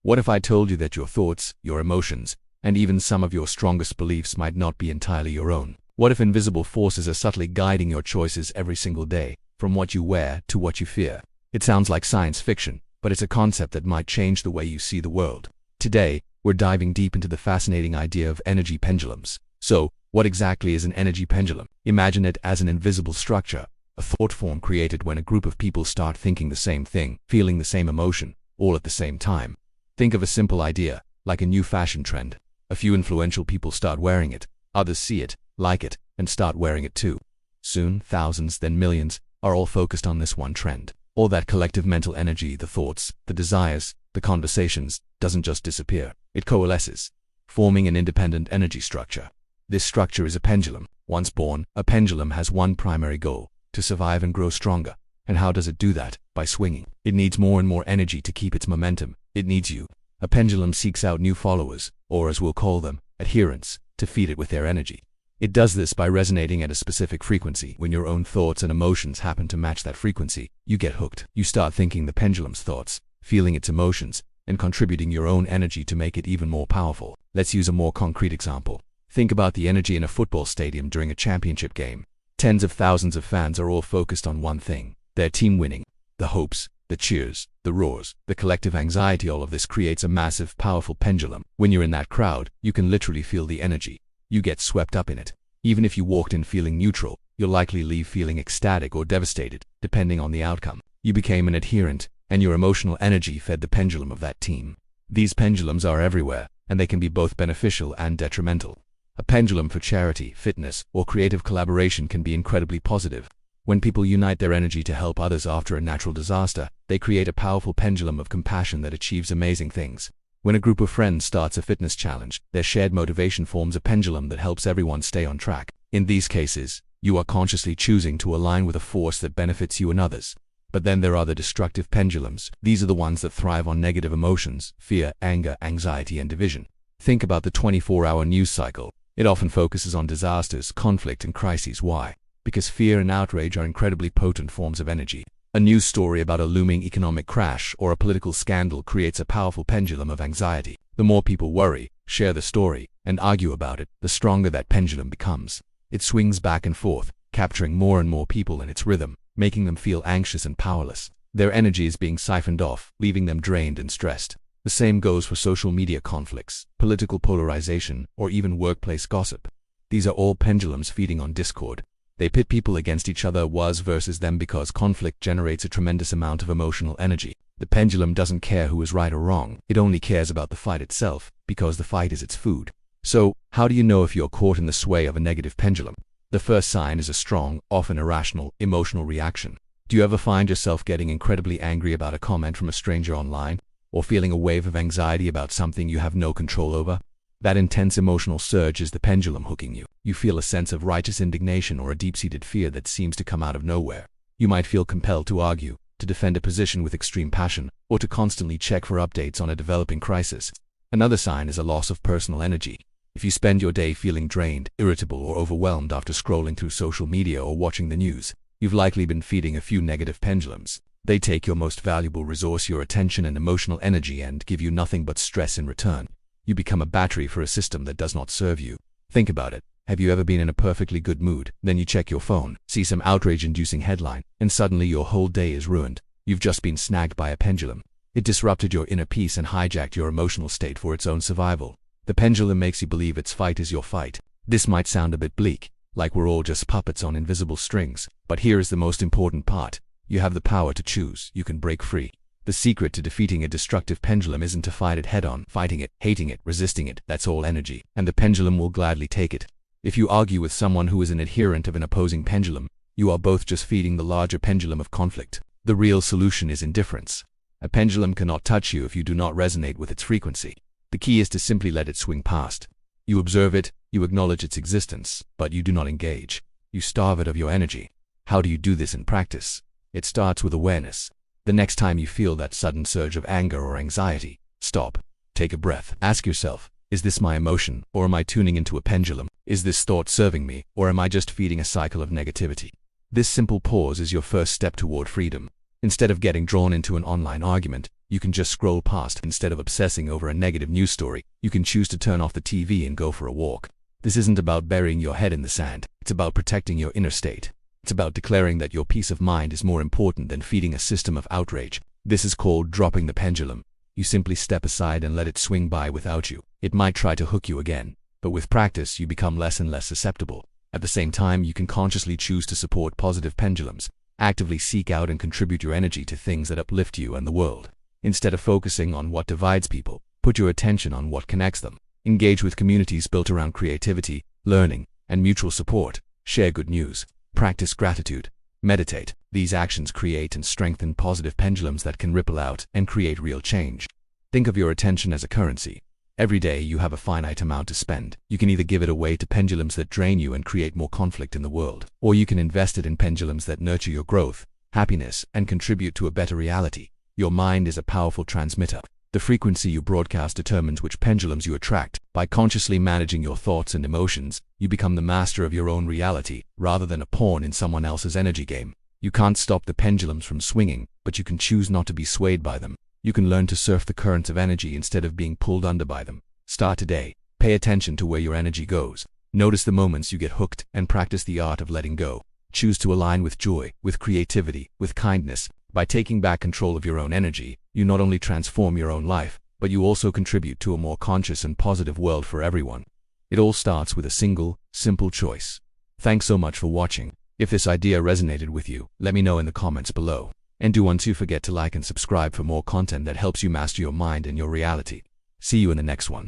What if I told you that your thoughts, your emotions, and even some of your strongest beliefs might not be entirely your own? What if invisible forces are subtly guiding your choices every single day, from what you wear to what you fear? It sounds like science fiction, but it's a concept that might change the way you see the world. Today, we're diving deep into the fascinating idea of energy pendulums. So, what exactly is an energy pendulum? Imagine it as an invisible structure, a thought form created when a group of people start thinking the same thing, feeling the same emotion, all at the same time. Think of a simple idea, like a new fashion trend. A few influential people start wearing it, others see it, like it, and start wearing it too. Soon, thousands, then millions, are all focused on this one trend. All that collective mental energy, the thoughts, the desires, the conversations, doesn't just disappear. It coalesces, forming an independent energy structure. This structure is a pendulum. Once born, a pendulum has one primary goal: to survive and grow stronger. And how does it do that? By swinging. It needs more and more energy to keep its momentum. It needs you. A pendulum seeks out new followers, or as we'll call them, adherents, to feed it with their energy. It does this by resonating at a specific frequency. When your own thoughts and emotions happen to match that frequency, you get hooked. You start thinking the pendulum's thoughts, feeling its emotions, and contributing your own energy to make it even more powerful. Let's use a more concrete example. Think about the energy in a football stadium during a championship game. Tens of thousands of fans are all focused on one thing: their team winning. The hopes, the cheers, the roars, the collective anxiety, all of this creates a massive, powerful pendulum. When you're in that crowd, you can literally feel the energy. You get swept up in it. Even if you walked in feeling neutral, you'll likely leave feeling ecstatic or devastated, depending on the outcome. You became an adherent, and your emotional energy fed the pendulum of that team. These pendulums are everywhere, and they can be both beneficial and detrimental. A pendulum for charity, fitness, or creative collaboration can be incredibly positive. When people unite their energy to help others after a natural disaster, they create a powerful pendulum of compassion that achieves amazing things. When a group of friends starts a fitness challenge, their shared motivation forms a pendulum that helps everyone stay on track. In these cases, you are consciously choosing to align with a force that benefits you and others. But then there are the destructive pendulums. These are the ones that thrive on negative emotions: fear, anger, anxiety, and division. Think about the 24-hour news cycle. It often focuses on disasters, conflict, and crises. Why? Because fear and outrage are incredibly potent forms of energy. A news story about a looming economic crash or a political scandal creates a powerful pendulum of anxiety. The more people worry, share the story, and argue about it, the stronger that pendulum becomes. It swings back and forth, capturing more and more people in its rhythm, making them feel anxious and powerless. Their energy is being siphoned off, leaving them drained and stressed. The same goes for social media conflicts, political polarization, or even workplace gossip. These are all pendulums feeding on discord. They pit people against each other, us versus them, because conflict generates a tremendous amount of emotional energy. The pendulum doesn't care who is right or wrong. It only cares about the fight itself, because the fight is its food. So, how do you know if you're caught in the sway of a negative pendulum? The first sign is a strong, often irrational, emotional reaction. Do you ever find yourself getting incredibly angry about a comment from a stranger online? Or feeling a wave of anxiety about something you have no control over? That intense emotional surge is the pendulum hooking you. You feel a sense of righteous indignation or a deep-seated fear that seems to come out of nowhere. You might feel compelled to argue, to defend a position with extreme passion, or to constantly check for updates on a developing crisis. Another sign is a loss of personal energy. If you spend your day feeling drained, irritable, or overwhelmed after scrolling through social media or watching the news, you've likely been feeding a few negative pendulums. They take your most valuable resource, your attention and emotional energy, and give you nothing but stress in return. You become a battery for a system that does not serve you. Think about it. Have you ever been in a perfectly good mood, then you check your phone, see some outrage-inducing headline, and suddenly your whole day is ruined? You've just been snagged by a pendulum. It disrupted your inner peace and hijacked your emotional state for its own survival. The pendulum makes you believe its fight is your fight. This might sound a bit bleak, like we're all just puppets on invisible strings, but here is the most important part. You have the power to choose. You can break free. The secret to defeating a destructive pendulum isn't to fight it head-on. Fighting it, hating it, resisting it, that's all energy, and the pendulum will gladly take it. If you argue with someone who is an adherent of an opposing pendulum, you are both just feeding the larger pendulum of conflict. The real solution is indifference. A pendulum cannot touch you if you do not resonate with its frequency. The key is to simply let it swing past. You observe it, you acknowledge its existence, but you do not engage. You starve it of your energy. How do you do this in practice? It starts with awareness. The next time you feel that sudden surge of anger or anxiety, stop. Take a breath. Ask yourself, is this my emotion, or am I tuning into a pendulum? Is this thought serving me, or am I just feeding a cycle of negativity? This simple pause is your first step toward freedom. Instead of getting drawn into an online argument, You can just scroll past instead of obsessing over a negative news story. You can choose to turn off the TV and go for a walk. This isn't about burying your head in the sand. It's about protecting your inner state. It's about declaring that your peace of mind is more important than feeding a system of outrage. This is called dropping the pendulum. You simply step aside and let it swing by without you. It might try to hook you again, but with practice you become less and less susceptible. At the same time, you can consciously choose to support positive pendulums. Actively seek out and contribute your energy to things that uplift you and the world. Instead of focusing on what divides people, put your attention on what connects them. Engage with communities built around creativity, learning, and mutual support. Share good news. Practice gratitude. Meditate. These actions create and strengthen positive pendulums that can ripple out and create real change. Think of your attention as a currency. Every day you have a finite amount to spend. You can either give it away to pendulums that drain you and create more conflict in the world, or you can invest it in pendulums that nurture your growth, happiness, and contribute to a better reality. Your mind is a powerful transmitter. The frequency you broadcast determines which pendulums you attract. By consciously managing your thoughts and emotions, you become the master of your own reality, rather than a pawn in someone else's energy game. You can't stop the pendulums from swinging, but you can choose not to be swayed by them. You can learn to surf the currents of energy instead of being pulled under by them. Start today. Pay attention to where your energy goes. Notice the moments you get hooked and practice the art of letting go. Choose to align with joy, with creativity, with kindness. By taking back control of your own energy, you not only transform your own life, but you also contribute to a more conscious and positive world for everyone. It all starts with a single, simple choice. Thanks so much for watching. If this idea resonated with you, let me know in the comments below. And don't forget to like and subscribe for more content that helps you master your mind and your reality. See you in the next one.